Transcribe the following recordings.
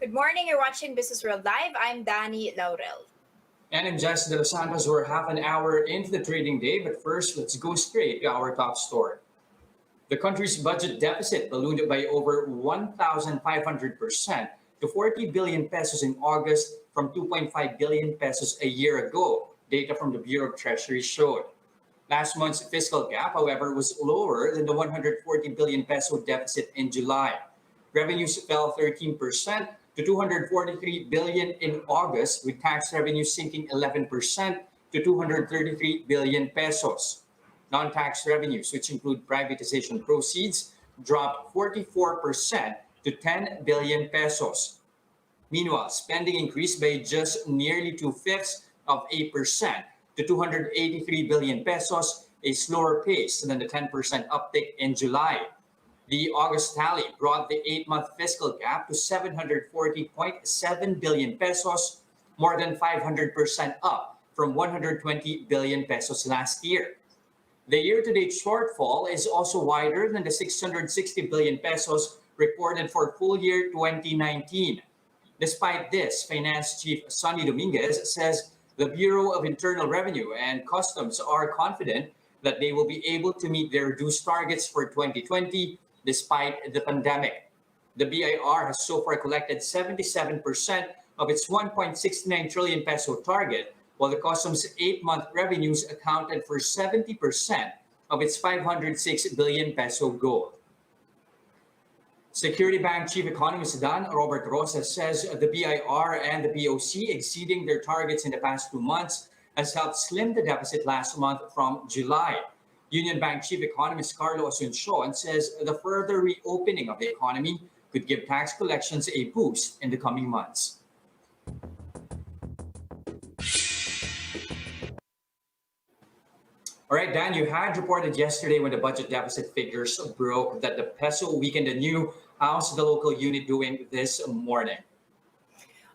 Good morning. You're watching Business World Live. I'm Danie, Laurel. And I'm just Delos Santos. We're half an hour into the trading day, but first, let's go straight to our top story. The country's budget deficit ballooned by over 1,500% to 40 billion pesos in August from 2.5 billion pesos a year ago, data from the Bureau of Treasury showed. Last month's fiscal gap, however, was lower than the 140 billion peso deficit in July. Revenues fell 13% to 243 billion in August, with tax revenues sinking 11% to 233 billion pesos. Non-tax revenues, which include privatization proceeds, dropped 44% to 10 billion pesos. Meanwhile, spending increased by just nearly two-fifths of 8% to 283 billion pesos, a slower pace than the 10% uptick in July. The August tally brought the 8-month fiscal gap to 740.7 billion pesos, more than 500% up from 120 billion pesos last year. The year-to-date shortfall is also wider than the 660 billion pesos reported for full year 2019. Despite this, Finance Chief Sonny Dominguez says the Bureau of Internal Revenue and Customs are confident that they will be able to meet their reduced targets for 2020 despite the pandemic. The BIR has so far collected 77% of its 1.69 trillion peso target, while the customs 8-month revenues accounted for 70% of its 506 billion peso goal. Security Bank Chief Economist Don Robert Rosas says the BIR and the BOC exceeding their targets in the past 2 months has helped slim the deficit last month from July. Union Bank Chief Economist Carlo Asuncion says the further reopening of the economy could give tax collections a boost in the coming months. All right, Dan, you had reported yesterday when the budget deficit figures broke that the peso weakened anew. How's the local unit doing this morning?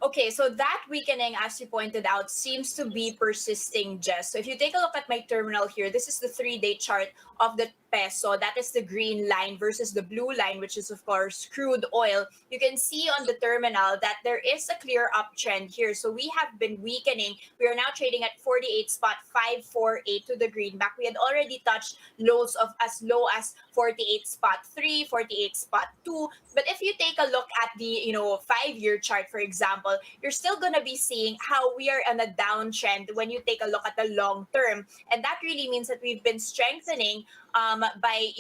Okay, so that weakening, as you pointed out, seems to be persisting, Jess. So if you take a look at my terminal here, this is the 3-day chart of the peso. That is the green line versus the blue line, which is, of course, crude oil. You can see on the terminal that there is a clear uptrend here. So we have been weakening. We are now trading at 48.548 to the greenback. We had already touched lows of as low as 48.3, 48.2. But if you take a look at the 5-year chart, for example, you're still going to be seeing how we are on a downtrend when you take a look at the long term. And that really means that we've been strengthening by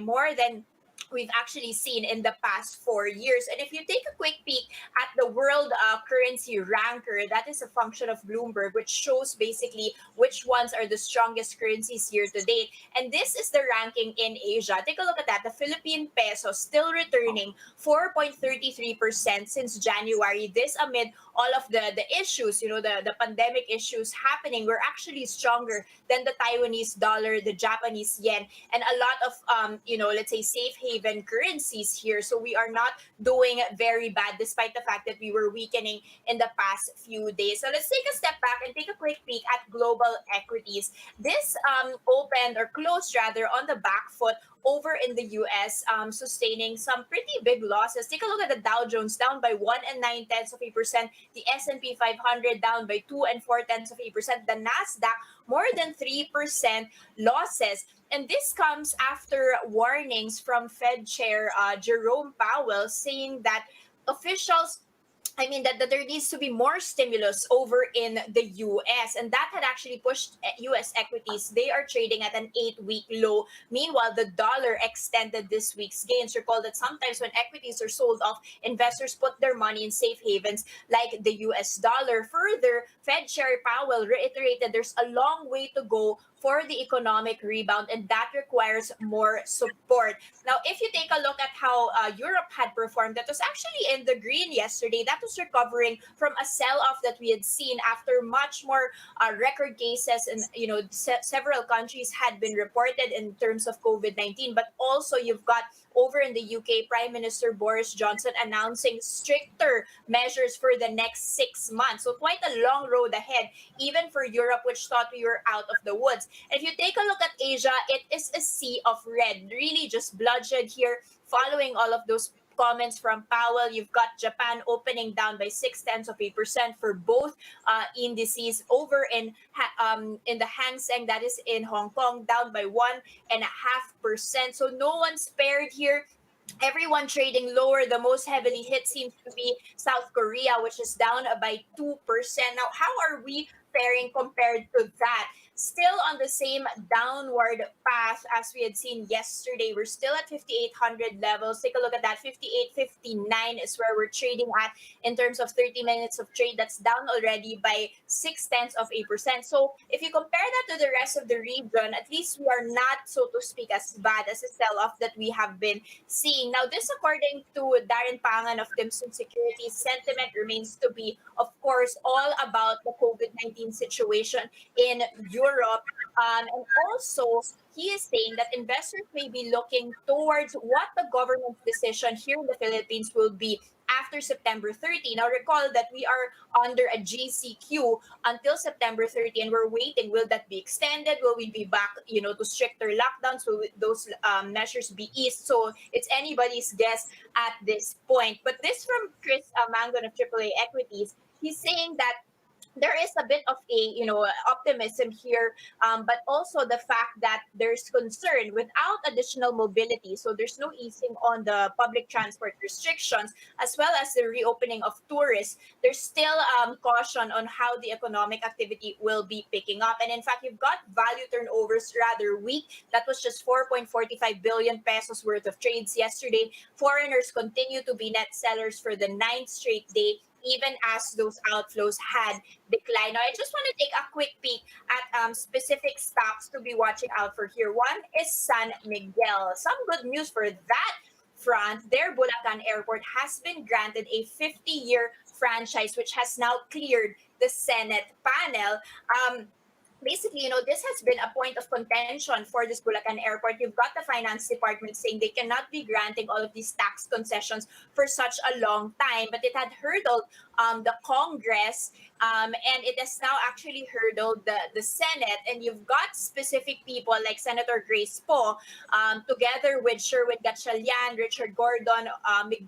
more than we've actually seen in the past 4 years. And if you take a quick peek at the world currency ranker, that is a function of Bloomberg, which shows basically which ones are the strongest currencies year to date. And this is the ranking in Asia. Take a look at that. The Philippine peso still returning 4.33% since January. This amid all of the issues, the pandemic issues happening. We're actually stronger than the Taiwanese dollar, the Japanese yen, and a lot of, let's say safe haven currencies here. So we are not doing very bad despite the fact that we were weakening in the past few days. So let's take a step back and take a quick peek at global equities. This opened or closed rather on the back foot over in the US, sustaining some pretty big losses. Take a look at the Dow Jones down by 1.9%. The S&P 500 down by 2.4%. The Nasdaq more than 3% losses. And this comes after warnings from Fed Chair Jerome Powell saying that officials that there needs to be more stimulus over in the US. And that had actually pushed US equities. They are trading at an 8-week low. Meanwhile, the dollar extended this week's gains. Recall that sometimes when equities are sold off, investors put their money in safe havens like the US dollar. Further, Fed Chair Powell reiterated there's a long way to go for the economic rebound, and that requires more support. Now, if you take a look at how Europe had performed, that was actually in the green yesterday. That was recovering from a sell-off that we had seen after much more record cases, and several countries had been reported in terms of COVID-19. But also, you've got over in the UK, Prime Minister Boris Johnson announcing stricter measures for the next 6 months. So quite a long road ahead, even for Europe, which thought we were out of the woods. And if you take a look at Asia, it is a sea of red, really just bloodshed here following all of those comments from Powell. You've got Japan opening down by 0.6% for both indices. Over in the Hang Seng, that is in Hong Kong, down by 1.5%. So no one spared here. Everyone trading lower. The most heavily hit seems to be South Korea, which is down by 2%. Now, how are we faring compared to that? Still on the same downward path as we had seen yesterday. We're still at 5,800 levels. Take a look at that. 58.59 is where we're trading at in terms of 30 minutes of trade. That's down already by 0.6%. So if you compare that to the rest of the region, at least we are not, so to speak, as bad as a sell-off that we have been seeing. Now, this according to Darren Pangan of Timson Securities, sentiment remains to be, of course, all about the COVID-19 situation in Europe. And also, he is saying that investors may be looking towards what the government's decision here in the Philippines will be after September 30. Now, recall that we are under a GCQ until September 30, and we're waiting. Will that be extended? Will we be back, to stricter lockdowns? Will those measures be eased? So it's anybody's guess at this point. But this from Chris Mangon of AAA Equities. He's saying that there is a bit of a optimism here, but also the fact that there's concern without additional mobility. So there's no easing on the public transport restrictions, as well as the reopening of tourists. There's still caution on how the economic activity will be picking up. And in fact, you've got value turnovers rather weak. That was just 4.45 billion pesos worth of trades yesterday. Foreigners continue to be net sellers for the ninth straight day, even as those outflows had declined. Now, I just want to take a quick peek at specific stocks to be watching out for here. One is San Miguel. Some good news for that front. Their Bulacan Airport has been granted a 50-year franchise, which has now cleared the Senate panel. Basically, this has been a point of contention for this Bulacan Airport. You've got the finance department saying they cannot be granting all of these tax concessions for such a long time, but it had hurdled the Congress, and it has now actually hurdled the Senate. And you've got specific people like Senator Grace Poe, together with Sherwin Gatchalian, Richard Gordon,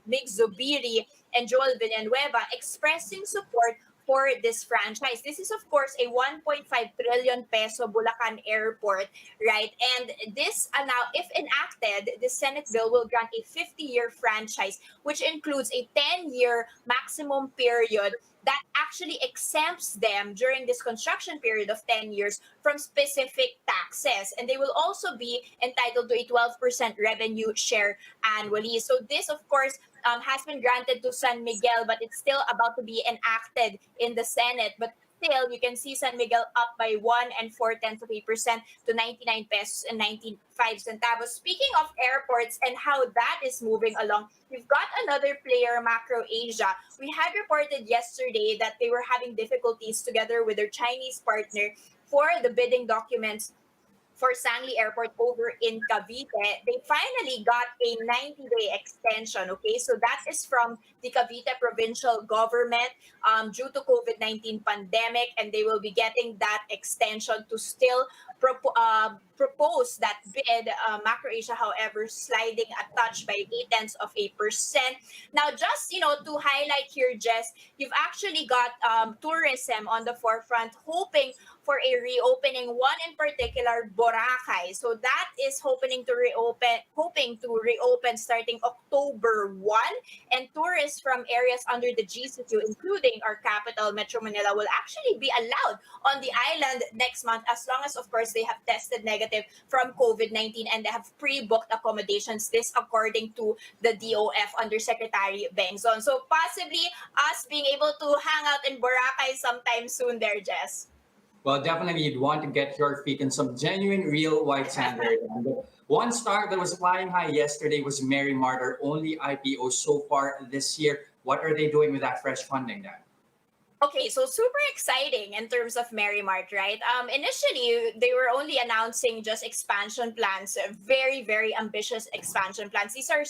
Mig Zubiri, and Joel Villanueva expressing support for this franchise. This is, of course, a 1.5 trillion peso Bulacan Airport, right? And this, now, if enacted, the Senate bill will grant a 50-year franchise, which includes a 10-year maximum period that actually exempts them during this construction period of 10 years from specific taxes. And they will also be entitled to a 12% revenue share annually. So this, of course, has been granted to San Miguel, but it's still about to be enacted in the Senate. But still, you can see San Miguel up by 1.4% to 99 pesos and 95 centavos. Speaking of airports and how that is moving along, we've got another player, Macroasia. We had reported yesterday that they were having difficulties together with their Chinese partner for the bidding documents for Sangli Airport over in Cavite. They finally got a 90-day extension, okay? So that is from the Cavite provincial government due to COVID-19 pandemic, and they will be getting that extension to still propose that bid. Macroasia, however, sliding a touch by 0.8%. Now, just, to highlight here, Jess, you've actually got tourism on the forefront, hoping for a reopening. One in particular, Boracay. So that is hoping to reopen starting October 1. And tourists from areas under the GCQ, including our capital, Metro Manila, will actually be allowed on the island next month, as long as, of course, they have tested negative from COVID-19 and they have pre-booked accommodations. This according to the DOF Undersecretary Bengzon. So possibly us being able to hang out in Boracay sometime soon there, Jess. Well, definitely you'd want to get your feet in some genuine, real white sand there. One stock that was flying high yesterday was Mary Martyr, only IPO so far this year. What are they doing with that fresh funding, Dan? Okay, so super exciting in terms of Mary Mart, right? Initially, they were only announcing just expansion plans, very, very ambitious expansion plans. These are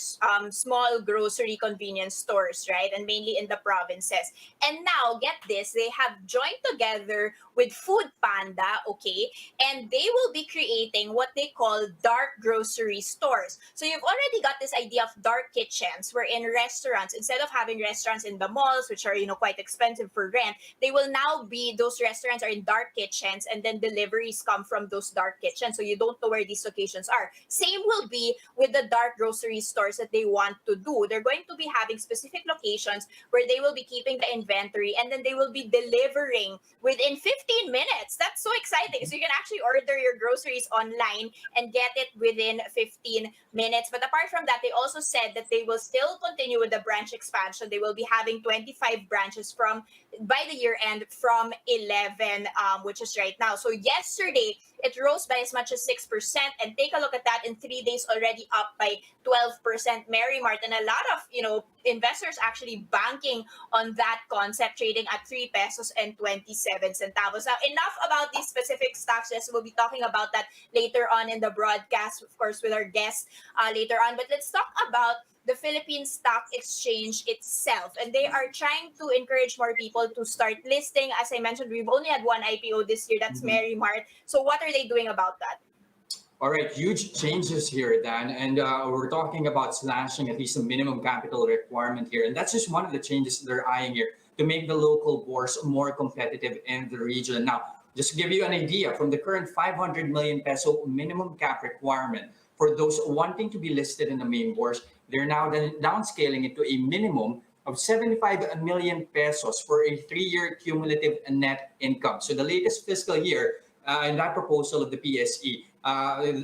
small grocery convenience stores, right? And mainly in the provinces. And now, get this, they have joined together with Food Panda, okay? And they will be creating what they call dark grocery stores. So you've already got this idea of dark kitchens, where in restaurants, instead of having restaurants in the malls, which are, quite expensive for rent, they will now be, those restaurants are in dark kitchens, and then deliveries come from those dark kitchens, so you don't know where these locations are. Same will be with the dark grocery stores that they want to do. They're going to be having specific locations where they will be keeping the inventory, and then they will be delivering within 15 minutes. That's so exciting. So you can actually order your groceries online and get it within 15 minutes. But apart from that, they also said that they will still continue with the branch expansion. They will be having 25 branches from by the year end from 11, which is right now. So yesterday, it rose by as much as 6%. And take a look at that, in 3 days already up by 12%. Mary Mart, and a lot of, investors actually banking on that concept, trading at 3 pesos and 27 centavos. Now, enough about these specific stocks. Yes, we'll be talking about that later on in the broadcast, of course, with our guests later on. But let's talk about the Philippine Stock Exchange itself. And they are trying to encourage more people to start listing. As I mentioned, we've only had one IPO this year, that's Mhm. Mary Mart. So what are they doing about that? All right, huge changes here, Dan. And we're talking about slashing at least a minimum capital requirement here. And that's just one of the changes they're eyeing here to make the local bourse more competitive in the region. Now, just to give you an idea, from the current 500 million peso minimum cap requirement for those wanting to be listed in the main bourse, they're now downscaling it to a minimum of 75 million pesos for a 3-year cumulative net income. So the latest fiscal year, in that proposal of the PSE,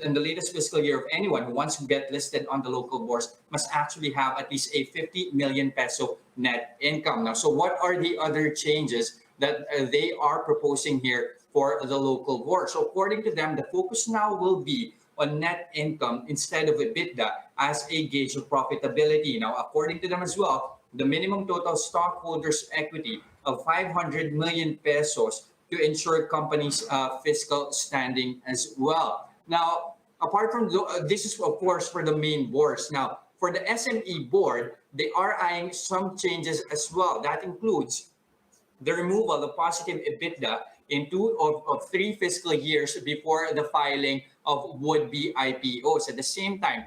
in the latest fiscal year of anyone who wants to get listed on the local bourse must actually have at least a 50 million peso net income. Now, so what are the other changes that they are proposing here for the local bourse? So according to them, the focus now will be on net income instead of EBITDA as a gauge of profitability. Now, according to them as well, the minimum total stockholders' equity of 500 million pesos to ensure companies' fiscal standing as well. Now, apart from this is of course for the main boards. Now, for the SME board, they are eyeing some changes as well. That includes the removal of positive EBITDA in 2 of 3 fiscal years before the filing of would-be IPOs. At the same time,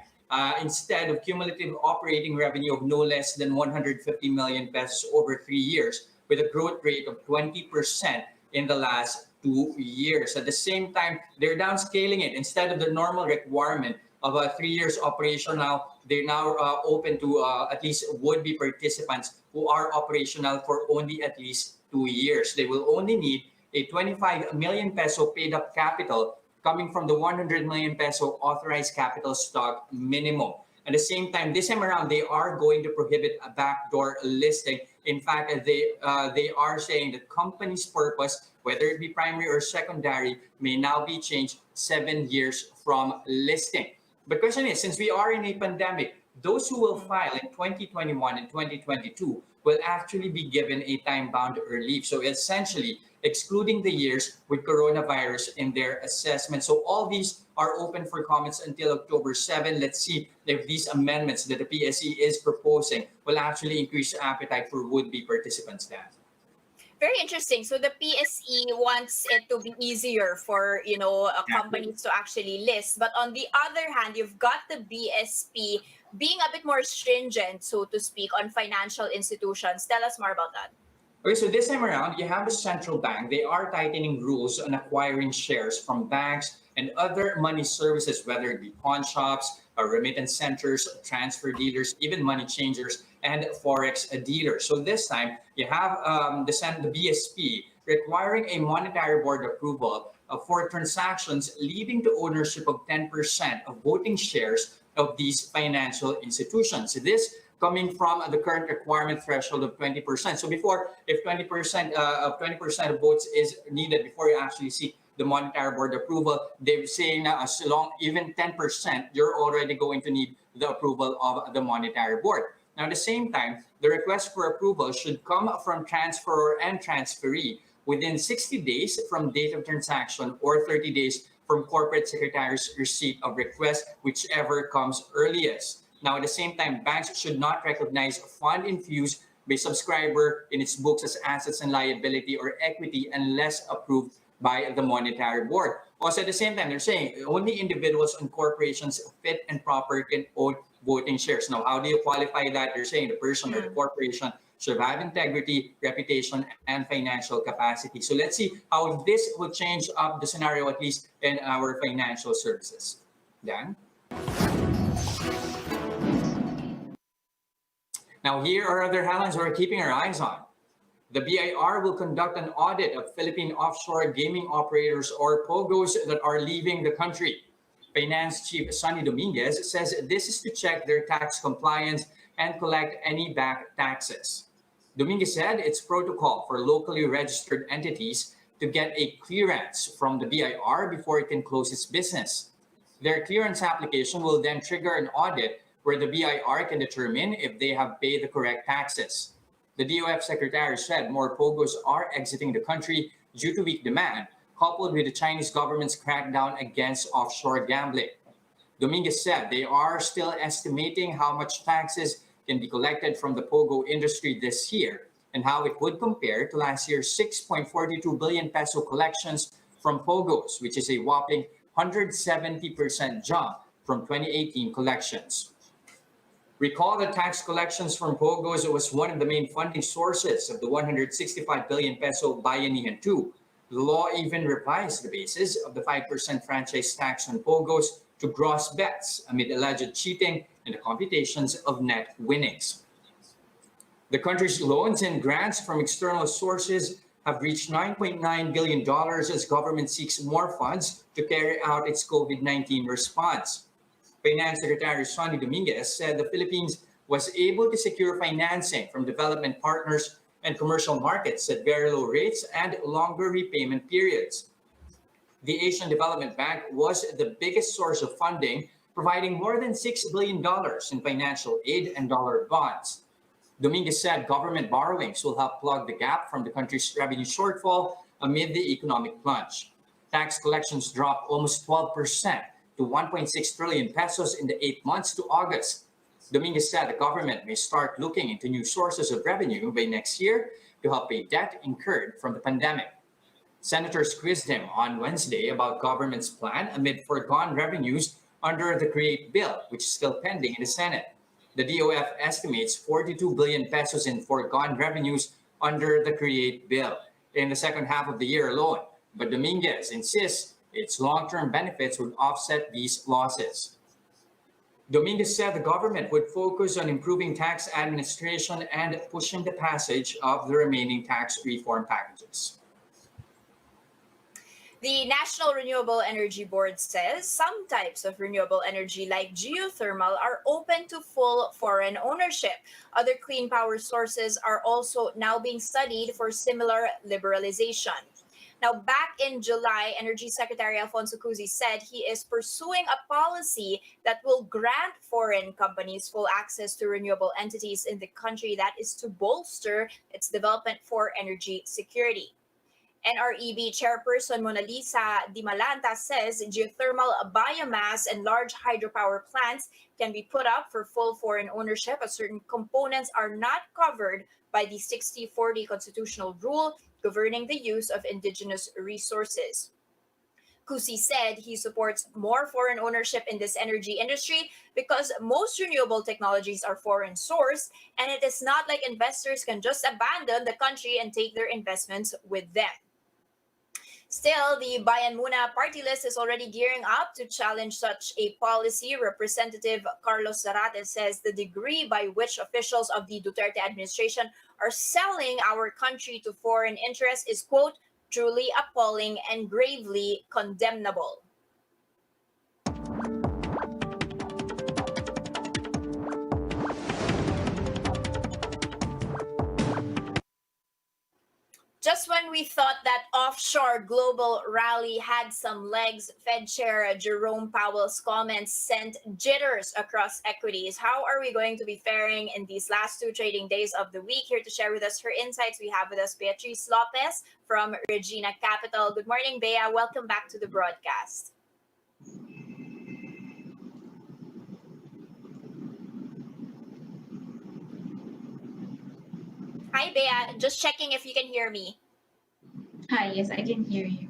instead of cumulative operating revenue of no less than 150 million pesos over 3 years, with a growth rate of 20% in the last 2 years. At the same time, they're downscaling it. Instead of the normal requirement of 3 years operational, they're now open to at least would-be participants who are operational for only at least 2 years. They will only need a 25 million peso paid up capital coming from the 100 million peso authorized capital stock minimum. At the same time, this time around, they are going to prohibit a backdoor listing. In fact, they are saying that company's purpose, whether it be primary or secondary, may now be changed 7 years from listing. But question is, since we are in a pandemic, those who will file in 2021 and 2022 will actually be given a time-bound relief. So essentially, excluding the years with coronavirus in their assessment. So all these are open for comments until October 7. Let's see if these amendments that the PSE is proposing will actually increase appetite for would-be participants. That. Very interesting. So the PSE wants it to be easier for, Exactly. companies to actually list. But on the other hand, you've got the BSP being a bit more stringent, so to speak, on financial institutions. Tell us more about that. Okay, so this time around, you have the central bank. They are tightening rules on acquiring shares from banks and other money services, whether it be pawn shops, remittance centers, transfer dealers, even money changers, and forex dealers. So this time, you have the BSP requiring a monetary board approval for transactions leading to ownership of 10% of voting shares of these financial institutions. This coming from the current requirement threshold of 20%. So before, if 20% of votes is needed before you actually see the monetary board approval, they're saying now as long even 10%, you're already going to need the approval of the monetary board. Now, at the same time, the request for approval should come from transferor and transferee within 60 days from date of transaction or 30 days from corporate secretary's receipt of request, whichever comes earliest. Now, at the same time, banks should not recognize a fund infused by subscriber in its books as assets and liability or equity unless approved by the monetary board. Also, at the same time, they're saying only individuals and corporations fit and proper can own voting shares. Now, how do you qualify that? They're saying the person or the corporation should have integrity, reputation, and financial capacity. So let's see how this will change up the scenario, at least in our financial services. Dan? Now, here are other headlines we're keeping our eyes on. The BIR will conduct an audit of Philippine offshore gaming operators or POGOs that are leaving the country. Finance Chief Sonny Dominguez says this is to check their tax compliance and collect any back taxes. Dominguez said it's protocol for locally registered entities to get a clearance from the BIR before it can close its business. Their clearance application will then trigger an audit where the BIR can determine if they have paid the correct taxes. The DOF secretary said more POGOs are exiting the country due to weak demand, coupled with the Chinese government's crackdown against offshore gambling. Dominguez said they are still estimating how much taxes can be collected from the POGO industry this year and how it would compare to last year's 6.42 billion peso collections from POGOs, which is a whopping 170% jump from 2018 collections. Recall that tax collections from POGOs was one of the main funding sources of the 165 billion peso Bayanihan 2. The law even revised the basis of the 5% franchise tax on POGOs to gross bets amid alleged cheating in the computations of net winnings. The country's loans and grants from external sources have reached $9.9 billion as government seeks more funds to carry out its COVID-19 response. Finance Secretary Sonny Dominguez said the Philippines was able to secure financing from development partners and commercial markets at very low rates and longer repayment periods. The Asian Development Bank was the biggest source of funding, providing more than $6 billion in financial aid and dollar bonds. Dominguez said government borrowings will help plug the gap from the country's revenue shortfall amid the economic plunge. Tax collections dropped almost 12% to 1.6 trillion pesos in the 8 months to August. Dominguez said the government may start looking into new sources of revenue by next year to help pay debt incurred from the pandemic. Senators quizzed him on Wednesday about government's plan amid foregone revenues under the CREATE bill, which is still pending in the Senate. The DOF estimates 42 billion pesos in foregone revenues under the CREATE bill in the second half of the year alone, but Dominguez insists its long-term benefits would offset these losses. Dominguez said the government would focus on improving tax administration and pushing the passage of the remaining tax reform packages. The National Renewable Energy Board says some types of renewable energy like geothermal are open to full foreign ownership. Other clean power sources are also now being studied for similar liberalization. Now, back in July, Energy Secretary Alfonso Cusi said he is pursuing a policy that will grant foreign companies full access to renewable entities in the country that is to bolster its development for energy security. NREB Chairperson Mona Lisa Di Malanta says geothermal biomass and large hydropower plants can be put up for full foreign ownership as certain components are not covered by the 60-40 constitutional rule governing the use of indigenous resources. Cusi said he supports more foreign ownership in this energy industry because most renewable technologies are foreign sourced, and it is not like investors can just abandon the country and take their investments with them. Still, the Bayan Muna party list is already gearing up to challenge such a policy. Representative Carlos Zarate says the degree by which officials of the Duterte administration are selling our country to foreign interests is, quote, truly appalling and gravely condemnable. Just when we thought that offshore global rally had some legs, Fed Chair Jerome Powell's comments sent jitters across equities. How are we going to be faring in these last two trading days of the week? Here to share with us her insights, we have with us Beatrice Lopez from Regina Capital. Good morning, Bea. Welcome back to the broadcast. Hi, Bea. Just checking if you can hear me. Hi, yes, I can hear you.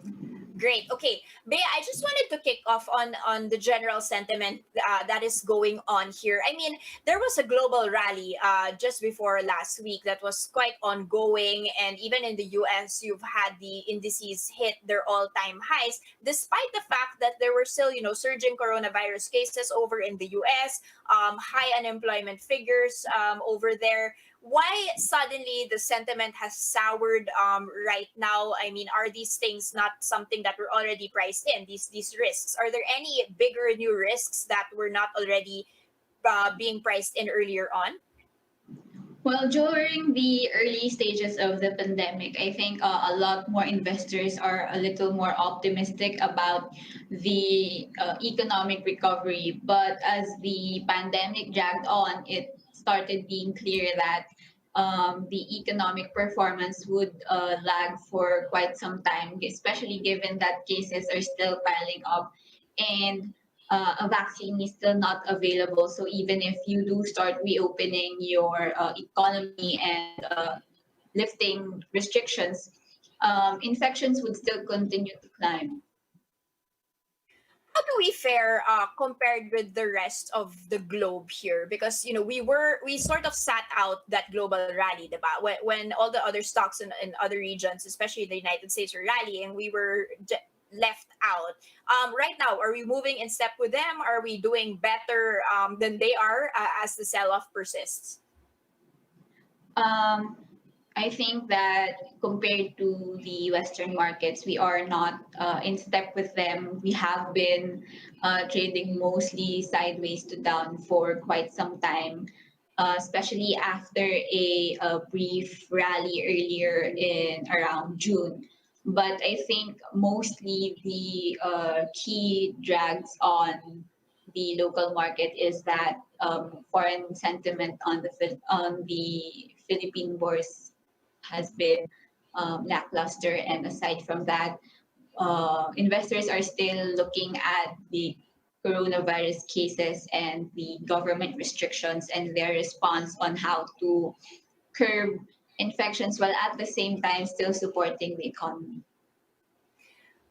Great. Okay, Bea, I just wanted to kick off on the general sentiment that is going on here. I mean, there was a global rally just before last week that was quite ongoing, and even in the U.S., you've had the indices hit their all-time highs, despite the fact that there were still, surging coronavirus cases over in the U.S., high unemployment figures over there. Why suddenly the sentiment has soured right now? I mean, are these things not something that were already priced in? These risks, are there any bigger new risks that were not already being priced in earlier on? Well, during the early stages of the pandemic, I think a lot more investors are a little more optimistic about the economic recovery. But as the pandemic dragged on, it started being clear that the economic performance would lag for quite some time, especially given that cases are still piling up and a vaccine is still not available. So even if you do start reopening your economy and lifting restrictions, infections would still continue to climb. How do we fare compared with the rest of the globe here? Because we sort of sat out that global rally, diba? When all the other stocks in other regions, especially the United States, were rallying, we were left out. Right now, are we moving in step with them? Are we doing better than they are as the sell-off persists? Um, I think that compared to the Western markets, we are not in step with them. We have been trading mostly sideways to down for quite some time, especially after a brief rally earlier in around June. But I think mostly the key drags on the local market is that foreign sentiment on the Philippine bourse has been lackluster, and aside from that, investors are still looking at the coronavirus cases and the government restrictions and their response on how to curb infections while at the same time still supporting the economy.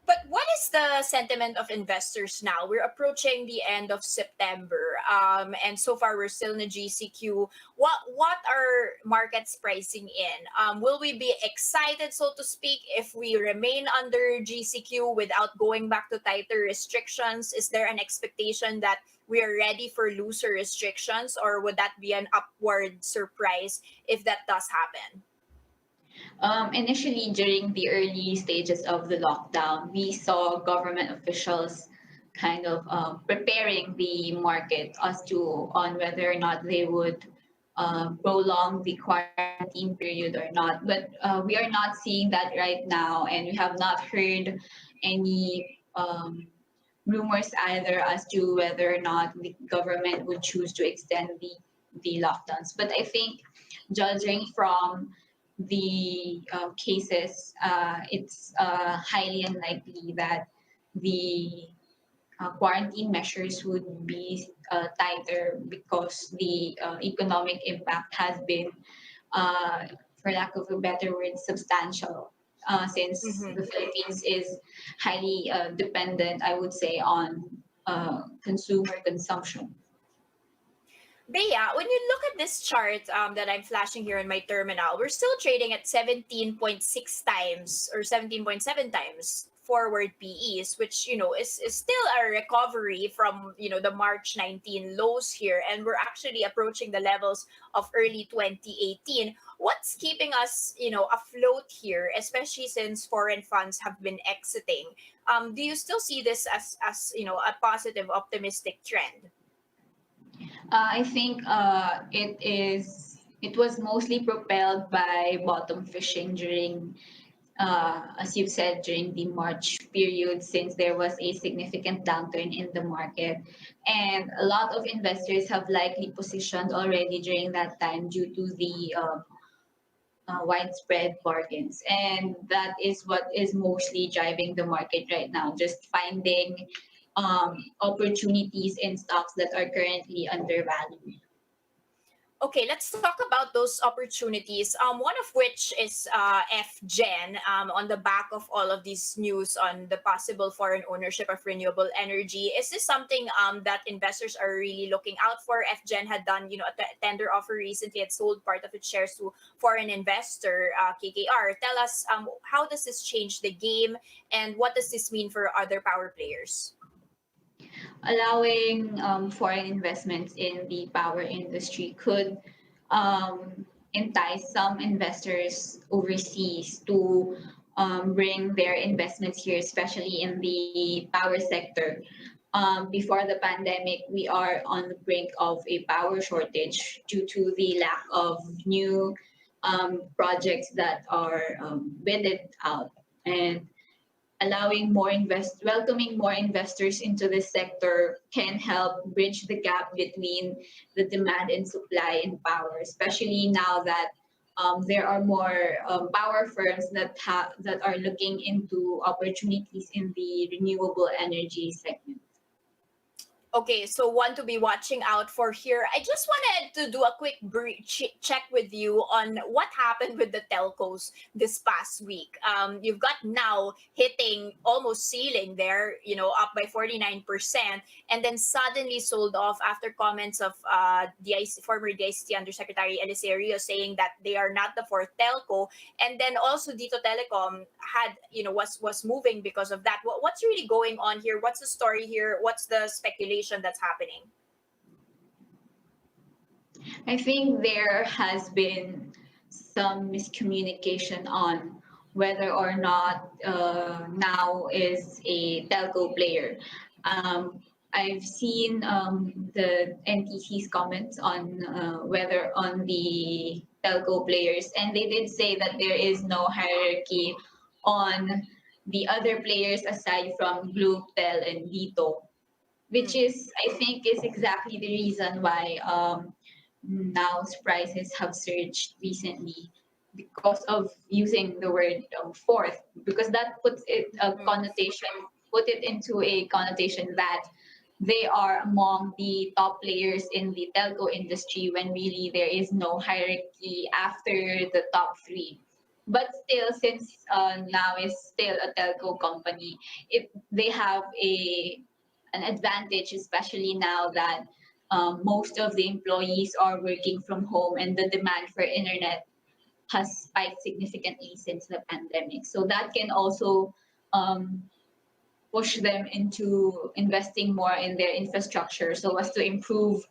But what is the sentiment of investors now? We're approaching the end of September, and so far we're still in the GCQ. What are markets pricing in? Will we be excited, so to speak, if we remain under GCQ without going back to tighter restrictions? Is there an expectation that we are ready for looser restrictions, or would that be an upward surprise if that does happen? Initially, during the early stages of the lockdown, we saw government officials kind of preparing the market as to on whether or not they would prolong the quarantine period or not. But we are not seeing that right now, and we have not heard any rumors either as to whether or not the government would choose to extend the lockdowns. But I think, judging from the cases, it's highly unlikely that the quarantine measures would be tighter because the economic impact has been, for lack of a better word, substantial. Since Mm-hmm. the Philippines is highly dependent, I would say, on consumer consumption. Bea, when you look at this chart that I'm flashing here in my terminal, we're still trading at 17.6 times or 17.7 times forward PEs, which, is still a recovery from, the March 19 lows here. And we're actually approaching the levels of early 2018. What's keeping us, afloat here, especially since foreign funds have been exiting? Do you still see this as a positive, optimistic trend? I think it was mostly propelled by bottom fishing during as you've said, during the March period, since there was a significant downturn in the market. And a lot of investors have likely positioned already during that time due to the widespread bargains. And that is what is mostly driving the market right now, just finding opportunities in stocks that are currently undervalued. Okay, let's talk about those opportunities. One of which is FGen. On the back of all of these news on the possible foreign ownership of renewable energy, is this something that investors are really looking out for? FGen had done, a tender offer recently. It sold part of its shares to foreign investor KKR. Tell us, how does this change the game, and what does this mean for other power players? Allowing foreign investments in the power industry could entice some investors overseas to bring their investments here, especially in the power sector. Before the pandemic, we are on the brink of a power shortage due to the lack of new projects that are bidded out. And welcoming more investors into this sector can help bridge the gap between the demand and supply in power, especially now that there are more power firms that are looking into opportunities in the renewable energy segment. Okay, so one to be watching out for here. I just wanted to do a quick check with you on what happened with the telcos this past week. You've got now hitting almost ceiling there, up by 49%, and then suddenly sold off after comments of former DICT Undersecretary Eliseo Rio saying that they are not the fourth telco, and then also Dito Telecom was moving because of that. What's really going on here? What's the story here? What's the speculation that's happening? I think there has been some miscommunication on whether or not now is a telco player. I've seen the NTC's comments on whether on the telco players, and they did say that there is no hierarchy on the other players aside from Globe, Tel, and Dito, which is, I think, is exactly the reason why now's prices have surged recently, because of using the word fourth, because that puts it a connotation, put it into a connotation that they are among the top players in the telco industry, when really there is no hierarchy after the top three. But still, since now is still a telco company, they have an advantage, especially now that most of the employees are working from home and the demand for internet has spiked significantly since the pandemic. So that can also um, push them into investing more in their infrastructure so as to improve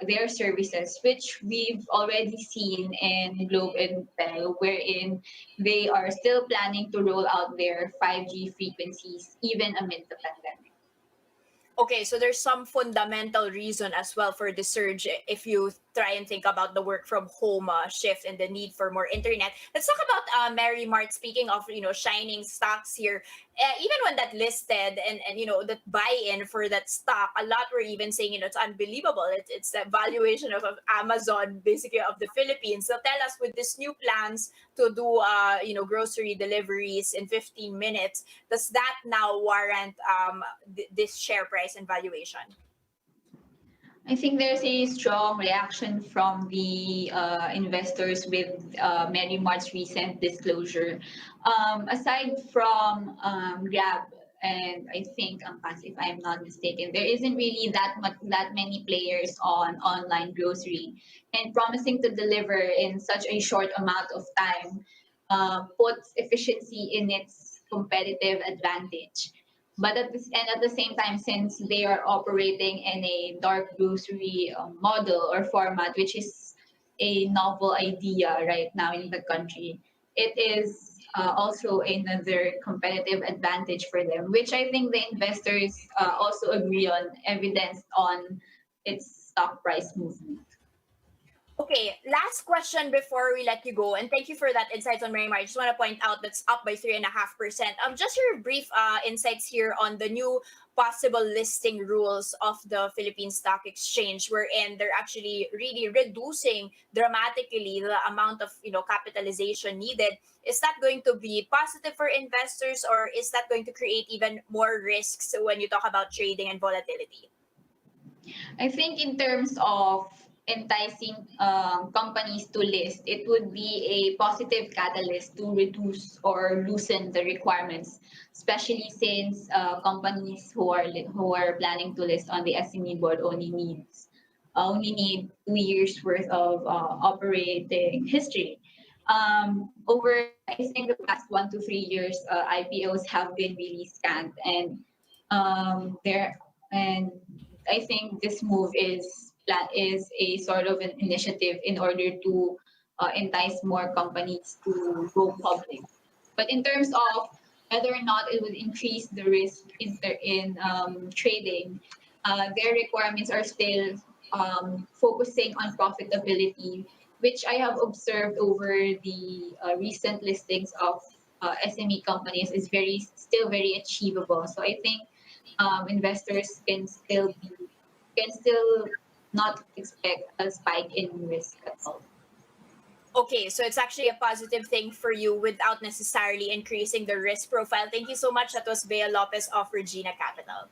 their services, which we've already seen in Globe and Tel, wherein they are still planning to roll out their 5G frequencies even amid the pandemic. Okay, so there's some fundamental reason as well for the surge if you try and think about the work from home shift and the need for more internet. Let's talk about Mary Mart. Speaking of, shining stocks here, even when that listed and that buy-in for that stock, a lot were even saying, it's unbelievable. It's the valuation of Amazon, basically, of the Philippines. So tell us, with these new plans to do, grocery deliveries in 15 minutes, does that now warrant this share price and valuation? I think there's a strong reaction from the investors with Mary Mart's recent disclosure. Aside from Grab and I think Pass, if I'm not mistaken, there isn't really that many players on online grocery, and promising to deliver in such a short amount of time puts efficiency in its competitive advantage. But at the same time, since they are operating in a dark grocery model or format, which is a novel idea right now in the country, it is also another competitive advantage for them, which I think the investors also agree on, evidenced on its stock price movement. Okay, last question before we let you go, and thank you for that insights on Marimar. I just want to point out that's up by 3.5%. Just your brief insights here on the new possible listing rules of the Philippine Stock Exchange, wherein they're actually really reducing dramatically the amount of capitalization needed. Is that going to be positive for investors, or is that going to create even more risks when you talk about trading and volatility? I think in terms of enticing companies to list, it would be a positive catalyst to reduce or loosen the requirements, especially since companies who are planning to list on the SME board only need 2 years worth of operating history. Over I think the past 1 to 3 years, IPOs have been really scant, and there and I think this move is a sort of an initiative in order to entice more companies to go public. But in terms of whether or not it would increase the risk in trading, their requirements are still focusing on profitability, which I have observed over the recent listings of SME companies is very achievable. So I think investors can still not expect a spike in risk at all. Okay, so it's actually a positive thing for you without necessarily increasing the risk profile. Thank you so much. That was Bea Lopez of Regina Capital.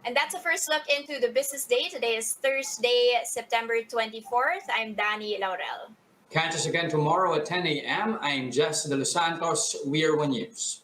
And that's a first look into the business day. Today is Thursday, September 24th. I'm Danie, Laurel. Catch us again tomorrow at 10 a.m. I'm Jess De Los Santos. We are One News.